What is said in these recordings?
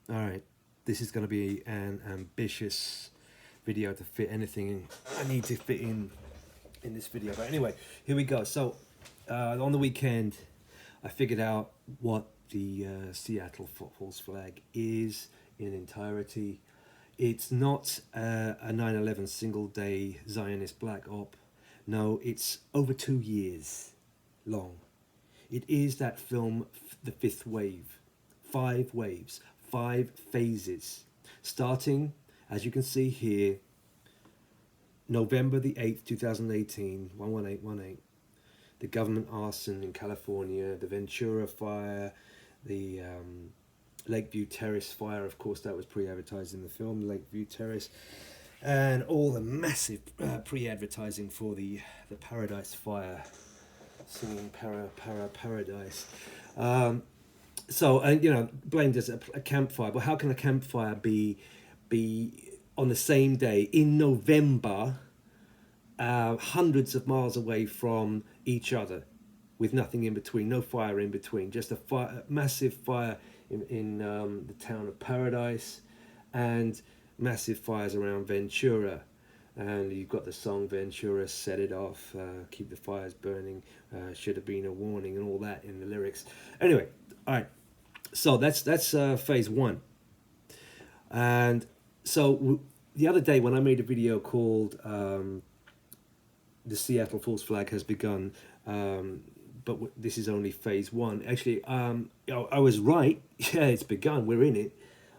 All right, this is going to be an ambitious video to fit anything I need to fit in this video. But anyway, here we go. So on the weekend, I figured out what the Seattle false flag is in entirety. It's not a 9/11 single day Zionist black op. No, it's over 2 years long. It is that film, The Fifth Wave. 5 waves, 5 phases. Starting, as you can see here, November the 8th, 2018, 11818. The government arson in California, the Ventura fire, the Lakeview Terrace fire. Of course, that was pre-advertised in the film, Lakeview Terrace, and all the massive pre-advertising for the Paradise Fire, singing Paradise. So, blamed as a campfire. But how can a campfire be on the same day in November, hundreds of miles away from each other, with nothing in between, no fire in between, just a massive fire in the town of Paradise, and massive fires around Ventura. And you've got the song Ventura, set it off, keep the fires burning, should have been a warning, and all that in the lyrics. Anyway, all right. So that's phase one. And so the other day when I made a video called "The Seattle False Flag Has Begun," but this is only phase one. Actually, I was right. Yeah, it's begun. We're in it.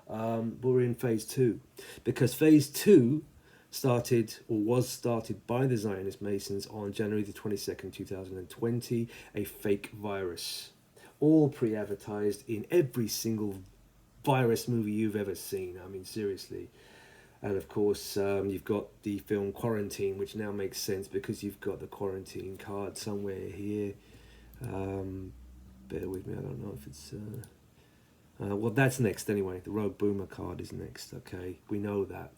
We're in phase two, because phase two started, or was started, by the Zionist Masons on January the 22nd, 2020, a fake virus, all pre-advertised in every single virus movie you've ever seen. I mean, seriously. And of course, you've got the film Quarantine, which now makes sense because you've got the quarantine card somewhere here. Bear with me, I don't know if it's... well, that's next anyway. The Rogue Boomer card is next, okay? We know that.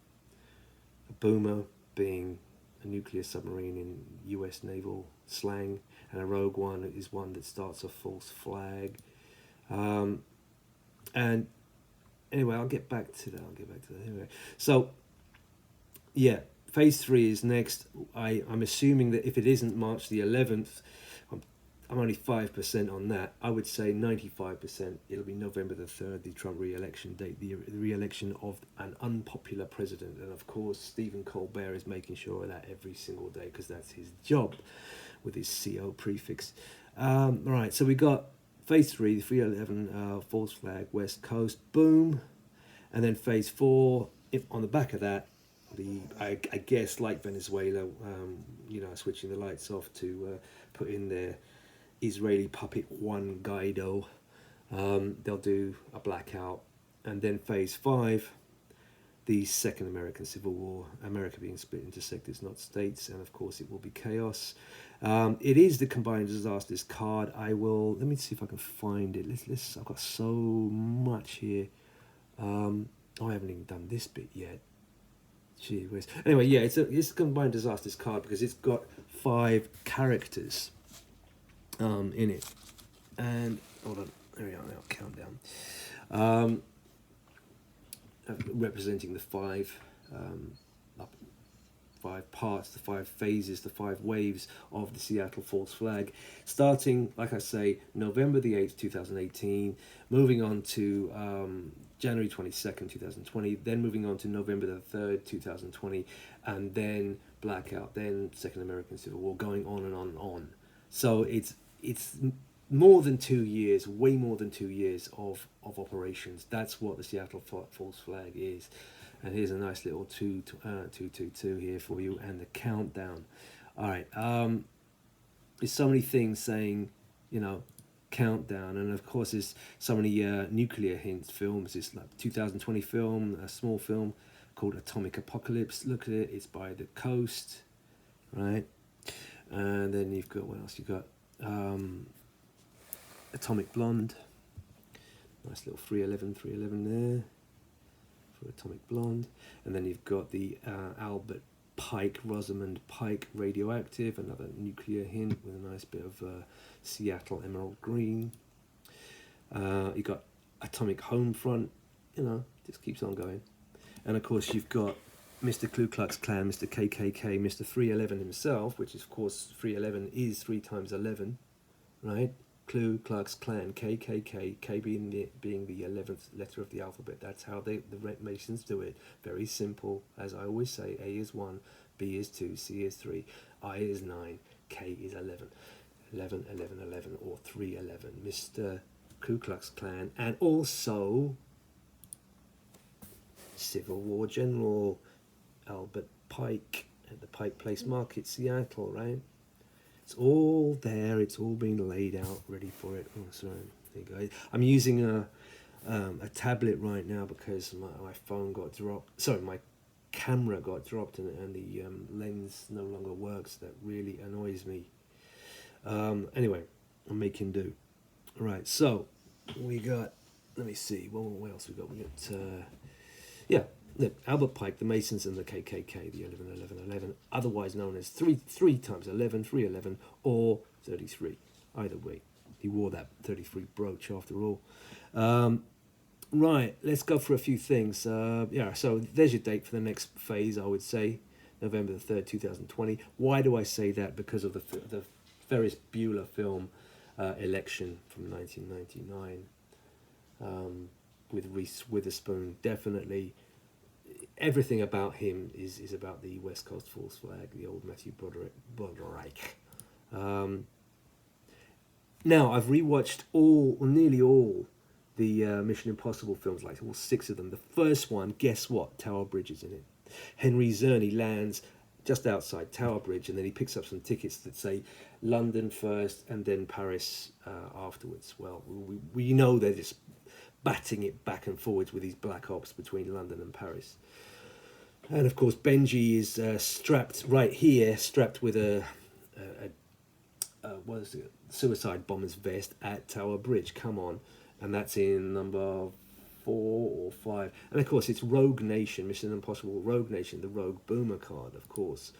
A boomer being a nuclear submarine in US naval slang, and a rogue one is one that starts a false flag. And anyway, I'll get back to that. Anyway, so yeah, phase three is next. I'm assuming that if it isn't March the 11th, I'm only 5% on that. I would say 95%. It'll be November the 3rd, the Trump re-election date, the re-election of an unpopular president. And of course, Stephen Colbert is making sure of that every single day, because that's his job with his CO prefix. All right, so we got phase three, the 311 false flag, West Coast, boom. And then phase four, on the back of that, I guess like Venezuela, switching the lights off to put in their Israeli puppet Juan Guaido. They'll do a blackout. And then phase five, the second American Civil War, America being split into sectors, not states, and of course it will be chaos. It is the Combined Disasters card. Let me see if I can find it. I've got so much here. I haven't even done this bit yet. Gee whiz. Anyway, yeah, it's a Combined Disasters card because it's got 5 characters in it. And hold on, there we are now, countdown. Representing the 5 parts, the 5 phases, the 5 waves of the Seattle false flag, starting, like I say, November the 8th, 2018, moving on to January 22nd, 2020, then moving on to November the 3rd, 2020, and then blackout, then Second American Civil War, going on and on and on. So it's more than 2 years, way more than 2 years of operations. That's what the Seattle false flag is. And here's a nice little 222 here for you, and the countdown. All right, there's so many things saying, countdown, and of course there's so many nuclear hints films. It's like 2020 film, a small film called Atomic Apocalypse. Look at it, it's by the coast, right? And then you've got, what else you got? Atomic Blonde, nice little 311 there for Atomic Blonde. And then you've got the Albert Pike, Rosamund Pike, Radioactive, another nuclear hint with a nice bit of Seattle Emerald Green. You've got Atomic Homefront, you know, just keeps on going. And of course, you've got Mr. Ku Klux Klan, Mr. KKK, Mr. 311 himself, which is, of course, 311 is 3 times 11, right? Ku Klux Klan, KKK, K being the 11th letter of the alphabet. That's how the Masons do it. Very simple. As I always say, A is 1, B is 2, C is 3, I is 9, K is 11. 11, 11, 11, or 311. Mr. Ku Klux Klan, and also Civil War General Albert Pike at the Pike Place Market, Seattle, right? It's all there. It's all been laid out, ready for it. Oh, sorry. There you go. I'm using a tablet right now because my phone got dropped. Sorry, my camera got dropped and the lens no longer works. That really annoys me. Anyway, I'm making do. Right, so we got. Let me see. What else we got? We got. Yeah, look, Albert Pike, the Masons, and the KKK, the 11, 11, 11, otherwise known as 3 times 11, 311, or 33. Either way, he wore that 33 brooch after all. Right, let's go for a few things. Yeah, so there's your date for the next phase, I would say, November the 3rd, 2020. Why do I say that? Because of the Ferris Bueller film Election from 1999. With Reese Witherspoon, definitely everything about him is about the West Coast false flag, the old Matthew Broderick. Now I've rewatched nearly all the Mission Impossible films, like all 6 of them. The first one, guess what? Tower Bridge is in it. Henry Czerny lands just outside Tower Bridge, and then he picks up some tickets that say London first and then Paris afterwards. Well, we know they're just batting it back and forwards with these black ops between London and Paris. And of course, Benji is strapped right here, strapped with a what is it? Suicide bomber's vest at Tower Bridge. Come on, and that's in number 4 or 5. And of course, it's Rogue Nation, Mission Impossible Rogue Nation, the Rogue Boomer card, of course.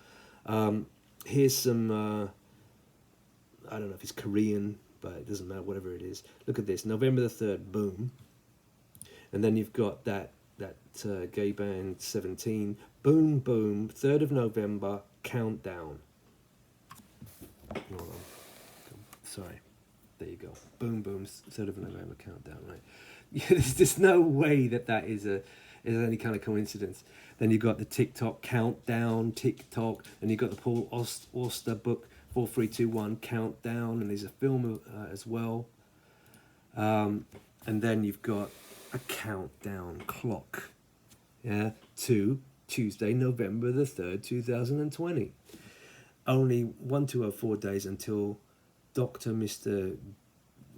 Here's some. I don't know if it's Korean, but it doesn't matter. Whatever it is, look at this. November the 3rd, boom. And then you've got that gay band 17, boom, boom, 3rd of November, countdown. Hold on. Sorry. There you go. Boom, boom, 3rd of November, countdown, right? Yeah, there's no way that is any kind of coincidence. Then you've got the TikTok countdown, TikTok, and you've got the Paul Auster book, 4, 3, 2, 1, countdown, and there's a film as well. And then you've got a countdown clock, yeah, to Tuesday, November the 3rd, 2020. Only 1204 days until Dr. Mr.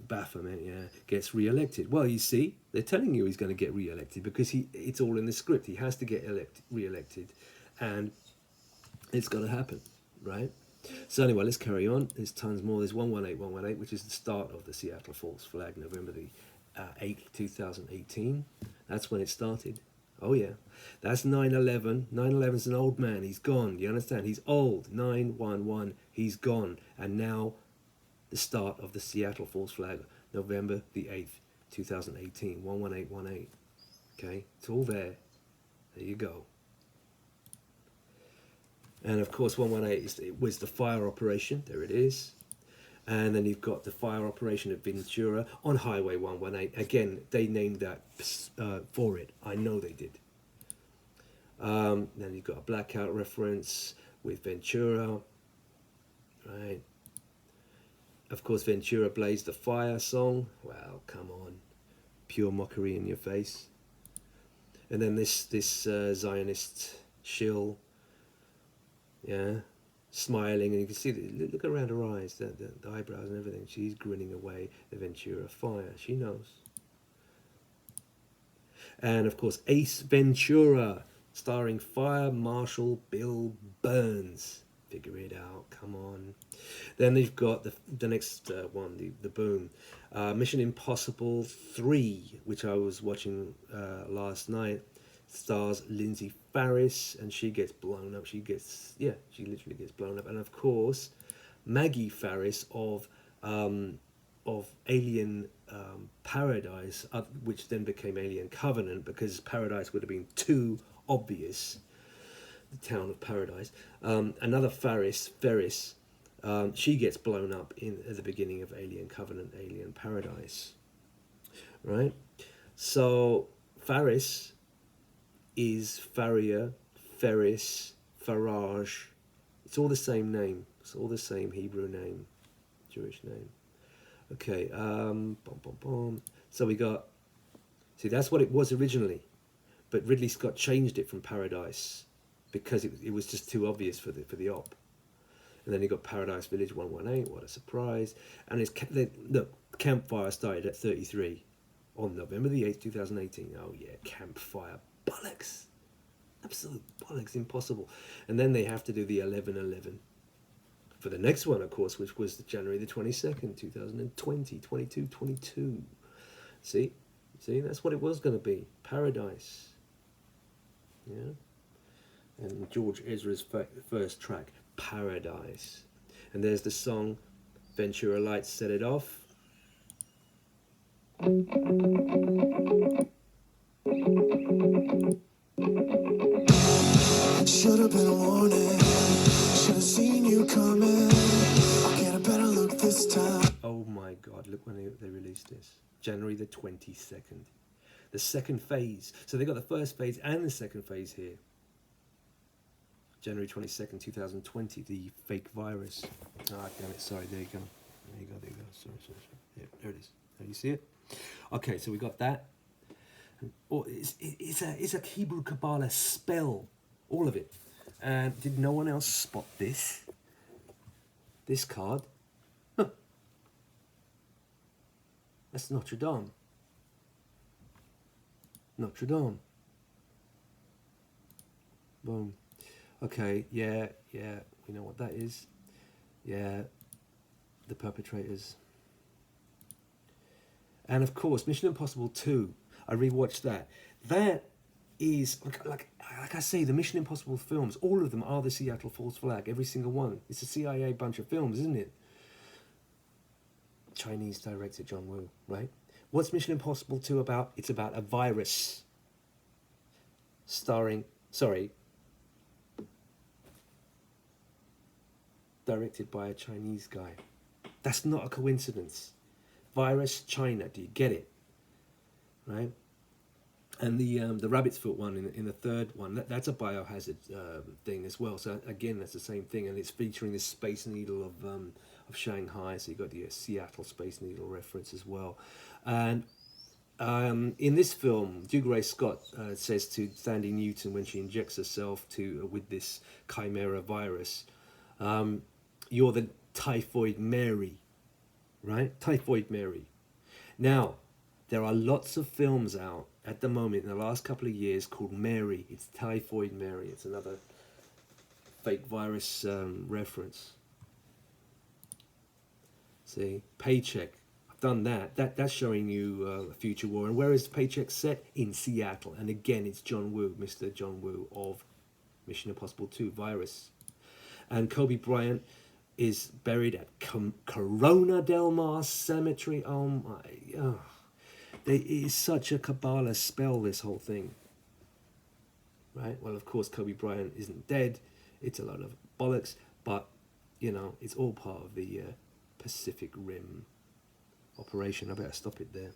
Baphomet, yeah, gets re-elected. Well, you see, they're telling you he's going to get re-elected because it's all in the script. He has to get re-elected, and it's got to happen, right? So anyway, let's carry on. There's tons more. There's 118, which is the start of the Seattle false flag, November the 8th, 2018. That's when it started. Oh yeah, that's 9/11. 9/11's an old man. He's gone. You understand? He's old. 9/11. He's gone. And now, the start of the Seattle false flag, November the 8th, 2018. 11818. Okay, it's all there. There you go. And of course, 118 was the fire operation. There it is. And then you've got the fire operation at Ventura on Highway 118. Again, they named that for it. I know they did. Then you've got a blackout reference with Ventura. Right. Of course, Ventura blazed the fire song. Well, come on. Pure mockery in your face. And then this Zionist shill. Yeah. Smiling, and you can see, look around her eyes, the eyebrows and everything. She's grinning away the Ventura fire. She knows. And of course, Ace Ventura, starring Fire Marshal Bill Burns. Figure it out, come on. Then they've got the next one, the boom. Mission Impossible 3, which I was watching last night. Stars Lindsay Farris, and she gets blown up. She literally gets blown up. And of course, Maggie Farris of of Alien Paradise, which then became Alien Covenant, because Paradise would have been too obvious. The town of Paradise. Another Ferris, she gets blown up at the beginning of Alien Covenant, Alien Paradise. Right? So Ferris is Faria, Ferris, Faraj. It's all the same name. It's all the same Hebrew name, Jewish name. Okay, so we got, see, that's what it was originally, but Ridley Scott changed it from Paradise because it was just too obvious for the op. And then you got Paradise Village 118, what a surprise. And look, Campfire started at 33 on November the 8th, 2018. Oh yeah, Campfire, bollocks. Absolute bollocks, impossible. And then they have to do the 11/11 for the next one, of course, which was January the 22nd, 2020, 22. See, that's what it was going to be, Paradise. Yeah. And George Ezra's first track, Paradise. And there's the song, Ventura Lights Set It Off. Should have been a warning. Should have seen you coming. I'll get a better look this time. Oh my God, look when they released this. January the 22nd. The second phase. So they got the first phase and the second phase here. January 22nd, 2020, the fake virus. Ah, damn it, sorry, there you go. There you go. Sorry. Yeah, there it is. Now you see it? Okay, so we got that. Oh, it's a Hebrew Kabbalah spell, all of it. And did no one else spot this? This card? Huh. That's Notre Dame. Notre Dame. Boom. Okay, yeah, we know what that is. Yeah, the perpetrators. And of course, Mission Impossible 2, I rewatched that. That is, like I say, the Mission Impossible films, all of them are the Seattle False Flag, every single one. It's a CIA bunch of films, isn't it? Chinese director John Woo, right? What's Mission Impossible 2 about? It's about a virus directed by a Chinese guy. That's not a coincidence. Virus, China, do you get it? Right? And the rabbit's foot one in the third one, that's a biohazard thing as well. So again, that's the same thing, and it's featuring this Space Needle of Shanghai. So you got the Seattle Space Needle reference as well. And in this film, Dougray Scott says to Thandie Newton when she injects herself with this chimera virus, "You're the Typhoid Mary," right? Typhoid Mary. Now, there are lots of films out at the moment in the last couple of years called Mary. It's Typhoid Mary. It's another fake virus reference. See, Paycheck. I've done that. That's showing you a future war. And where is Paycheck set? In Seattle. And again, it's John Woo, Mr. John Woo of Mission Impossible 2, Virus. And Kobe Bryant is buried at Corona Del Mar Cemetery. Oh my, it is such a Kabbalah spell, this whole thing. Right? Well, of course, Kobe Bryant isn't dead. It's a lot of bollocks, but, you know, it's all part of the Pacific Rim operation. I better stop it there.